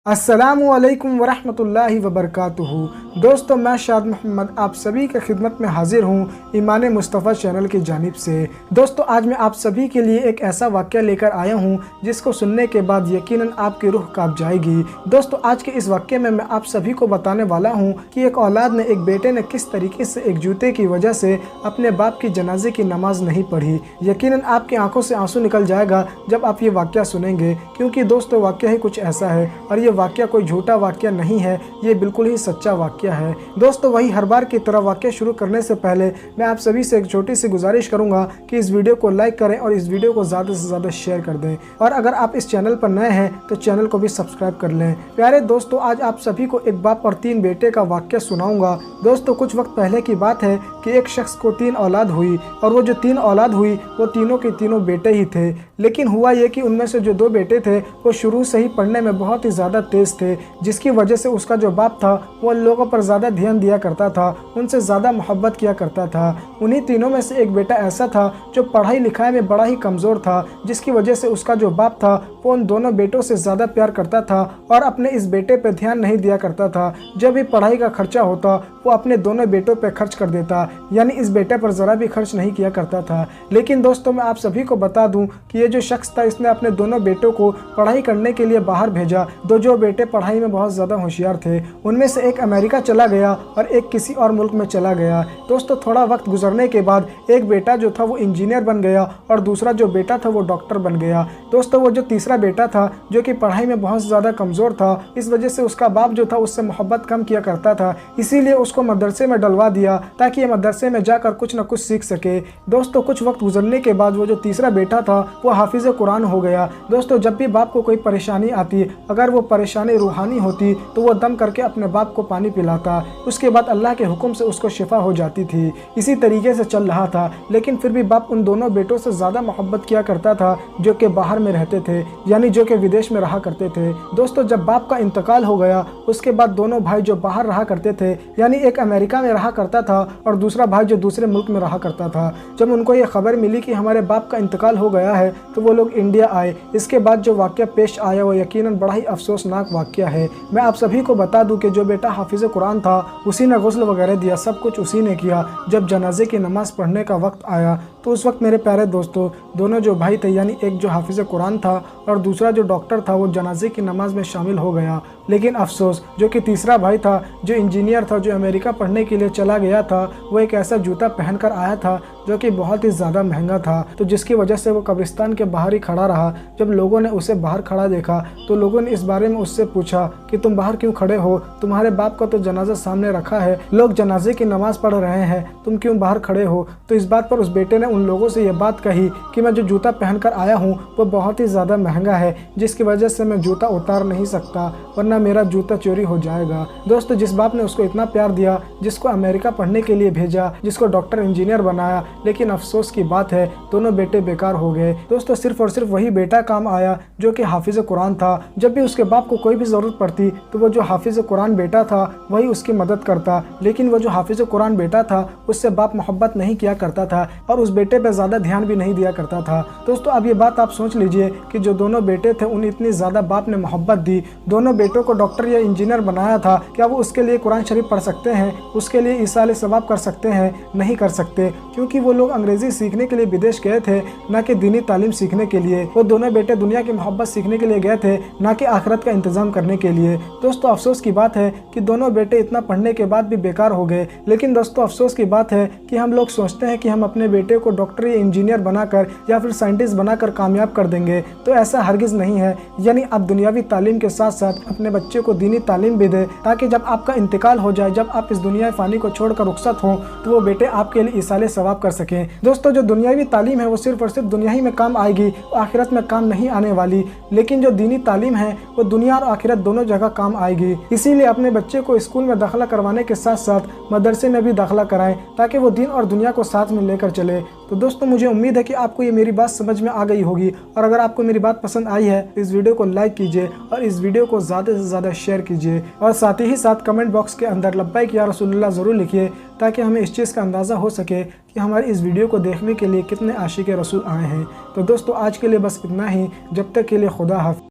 अस्सलामुअलैकुम वरहमतुल्लाहि वबरकातुहू। दोस्तों, मैं शाद मोहम्मद आप सभी के खिदमत में हाजिर हूँ ईमान मुस्तफ़ा चैनल की जानिब से। दोस्तों, आज मैं आप सभी के लिए एक ऐसा वाक़या लेकर आया हूँ जिसको सुनने के बाद यकीनन आपकी रूह कांप जाएगी। दोस्तों, आज के इस वाक़ये में मैं आप सभी को बताने वाला हूँ कि एक औलाद ने, एक बेटे ने किस तरीके से एक जूते की वजह से अपने बाप की जनाजे की नमाज नहीं पढ़ी। यकीनन आपकी आंखों से आंसू निकल जाएगा जब आप ये वाक़या सुनेंगे, क्योंकि दोस्तों वाक़या ही कुछ ऐसा है और ये वाक़या कोई झूठा वाक़या नहीं है, ये बिल्कुल ही सच्चा वाक़या है। दोस्तों, वही हर बार की तरह वाक़या शुरू करने से पहले मैं आप सभी से एक छोटी सी गुजारिश करूंगा कि इस वीडियो को लाइक करें और इस वीडियो को ज़्यादा से ज़्यादा शेयर कर दें, और अगर आप इस चैनल पर नए हैं तो चैनल को भी सब्सक्राइब कर लें। प्यारे दोस्तों, आज आप सभी को एक बाप और 3 बेटे का वाक़या सुनाऊंगा। दोस्तों, कुछ वक्त पहले की बात है कि एक शख्स को 3 औलाद हुई, और वो जो 3 औलाद हुई वो तीनों के तीनों बेटे ही थे। लेकिन हुआ ये कि उनमें से जो 2 बेटे थे वो शुरू से ही पढ़ने में बहुत ही ज़्यादा तेज़ थे, जिसकी वजह से उसका जो बाप था वो लोगों पर ज़्यादा ध्यान दिया करता था, उनसे ज़्यादा मोहब्बत किया करता था। उन्हीं तीनों में से एक बेटा ऐसा था जो पढ़ाई लिखाई में बड़ा ही कमज़ोर था, जिसकी वजह से उसका जो बाप था वो उन दोनों बेटों से ज़्यादा प्यार करता था और अपने इस बेटे पर ध्यान नहीं दिया करता था। जब भी पढ़ाई का खर्चा होता वो अपने दोनों बेटों पर खर्च कर देता, यानी इस बेटे पर ज़रा भी खर्च नहीं किया करता था। लेकिन दोस्तों, मैं आप सभी को बता दूं कि ये जो शख्स था इसने अपने दोनों बेटों को पढ़ाई करने के लिए बाहर भेजा। जो बेटे पढ़ाई में बहुत ज़्यादा होशियार थे, उनमें से एक अमेरिका चला गया और एक किसी और मुल्क में चला गया। दोस्तों, थोड़ा वक्त गुजरने के बाद एक बेटा जो था वो इंजीनियर बन गया और दूसरा जो बेटा था वो डॉक्टर बन गया। दोस्तों, वो जो तीसरा बेटा था जो कि पढ़ाई में बहुत ज़्यादा कमज़ोर था, इस वजह से उसका बाप जो था उससे मोहब्बत कम किया करता था, इसीलिए उसको मदरसे में डलवा दिया ताकि ये मदरसे में जाकर कुछ न कुछ सीख सके। दोस्तों, कुछ वक्त गुजरने के बाद वो जो तीसरा बेटा था वो हाफिज़ कुरान हो गया। दोस्तों, जब भी बाप को कोई परेशानी आती, अगर वो परेशानी रूहानी होती तो वो दम करके अपने बाप को पानी पिलाता, उसके बाद अल्लाह के हुक्म से उसको शिफा हो जाती थी। इसी तरीके से चल रहा था, लेकिन फिर भी बाप उन दोनों बेटों से ज़्यादा मोहब्बत किया करता था जो कि बाहर में रहते थे, यानी जो कि विदेश में रहा करते थे। दोस्तों, जब बाप का इंतकाल हो गया उसके बाद दोनों भाई जो बाहर रहा करते थे, यानी एक अमेरिका में रहा करता था और दूसरा भाई जो दूसरे मुल्क में रहा करता था, जब उनको ये खबर मिली कि हमारे बाप का इंतकाल हो गया है तो वो लोग इंडिया आए। इसके बाद जो वाक़या पेश आया वो यकीनन बड़ा ही अफसोसनाक वाक़या है। मैं आप सभी को बता दूं कि जो बेटा हाफिज़ कुरान था उसी ने गुस्ल वगैरह दिया, सब कुछ उसी ने किया। जब जनाजे की नमाज़ पढ़ने का वक्त आया तो उस वक्त मेरे प्यारे दोस्तों, दोनों जो भाई थे, यानी एक जो हाफिज़ कुरान था और दूसरा जो डॉक्टर था, वो जनाजे की नमाज़ में शामिल हो गया। लेकिन अफसोस, जो कि तीसरा भाई था, जो इंजीनियर था, जो अमेरिका पढ़ने के लिए चला गया था, वो एक ऐसा जूता पहन कर आया था जो कि बहुत ही ज़्यादा महंगा था, तो जिसकी वजह से वो कब्रिस्तान के बाहर ही खड़ा रहा। जब लोगों ने उसे बाहर खड़ा देखा तो लोगों ने इस बारे में उससे पूछा कि तुम बाहर क्यों खड़े हो, तुम्हारे बाप का तो जनाजा सामने रखा है, लोग जनाजे की नमाज़ पढ़ रहे हैं, तुम क्यों बाहर खड़े हो। तो इस बात पर उस बेटे ने उन लोगों से ये बात कही कि मैं जो जूता पहन कर आया हूँ वो बहुत ही ज़्यादा महंगा है, जिसकी वजह से मैं जूता उतार नहीं सकता, वरना मेरा जूता चोरी हो जाएगा। दोस्तों, जिस बाप ने उसको इतना प्यार दिया, जिसको अमेरिका पढ़ने के लिए भेजा, जिसको डॉक्टर इंजीनियर बनाया, लेकिन अफसोस की बात है दोनों बेटे बेकार हो गए। दोस्तों, सिर्फ और सिर्फ वही बेटा काम आया जो कि हाफिज़ कुरान था। जब भी उसके बाप को कोई भी ज़रूरत पड़ती तो वो जो हाफिज़ कुरान बेटा था वही उसकी मदद करता, लेकिन वो जो हाफिज़ कुरान बेटा था उससे बाप मोहब्बत नहीं किया करता था और उस बेटे पे ज़्यादा ध्यान भी नहीं दिया करता था। दोस्तों, अब ये बात आप सोच लीजिए कि जो दोनों बेटे थे उन्हें इतनी ज़्यादा बाप ने मोहब्बत दी, दोनों बेटों को डॉक्टर या इंजीनियर बनाया था, क्या वो उसके लिए कुरान शरीफ पढ़ सकते हैं, उसके लिए ईसाले सवाब कर सकते हैं? नहीं कर सकते, क्योंकि वो लोग अंग्रेज़ी सीखने के लिए विदेश गए थे, ना कि दीनी तालीम सीखने के लिए। वो दोनों बेटे दुनिया की मोहब्बत सीखने के लिए गए थे, ना कि आखिरत का इंतज़ाम करने के लिए। दोस्तों, अफसोस की बात है कि दोनों बेटे इतना पढ़ने के बाद भी बेकार हो गए। लेकिन दोस्तों, अफसोस की बात है कि हम लोग सोचते हैं कि हम अपने बेटे को डॉक्टर या इंजीनियर बनाकर या फिर साइंटिस्ट बनाकर कामयाब कर देंगे, तो ऐसा हरगिज़ नहीं है। यानी आप दुनियावी तालीम के साथ साथ अपने बच्चे को दीनी तालीम भी दें, ताकि जब आपका इंतकाल हो जाए, जब आप इस दुनिया फ़ानी को छोड़कर रुखसत हों, तो वो बेटे आपके लिए इसाले सवाब कर सकें। दोस्तों, जो दुनियावी तालीम है वो सिर्फ और सिर्फ दुनिया ही में काम आएगी, आखिरत में काम नहीं आने वाली। लेकिन जो दीनी तालीम है वो दुनिया और आखिरत दोनों जगह काम आएगी। इसीलिए अपने बच्चे को स्कूल में दाखिला करवाने के साथ साथ मदरसे में भी दाखिला कराएं, ताकि वो दीन और दुनिया को साथ में लेकर चले। तो दोस्तों, मुझे उम्मीद है कि आपको ये मेरी बात समझ में आ गई होगी, और अगर आपको मेरी बात पसंद आई है इस वीडियो को लाइक कीजिए और इस वीडियो को ज़्यादा से ज़्यादा शेयर कीजिए, और साथ ही साथ कमेंट बॉक्स के अंदर लब्बैक या रसूलुल्लाह ज़रूर लिखिए, ताकि हमें इस चीज़ का अंदाज़ा हो सके कि हमारी इस वीडियो को देखने के लिए कितने आशिक रसूल आए हैं। तो दोस्तों, आज के लिए बस इतना ही। जब तक के लिए खुदा हाफ़िज़।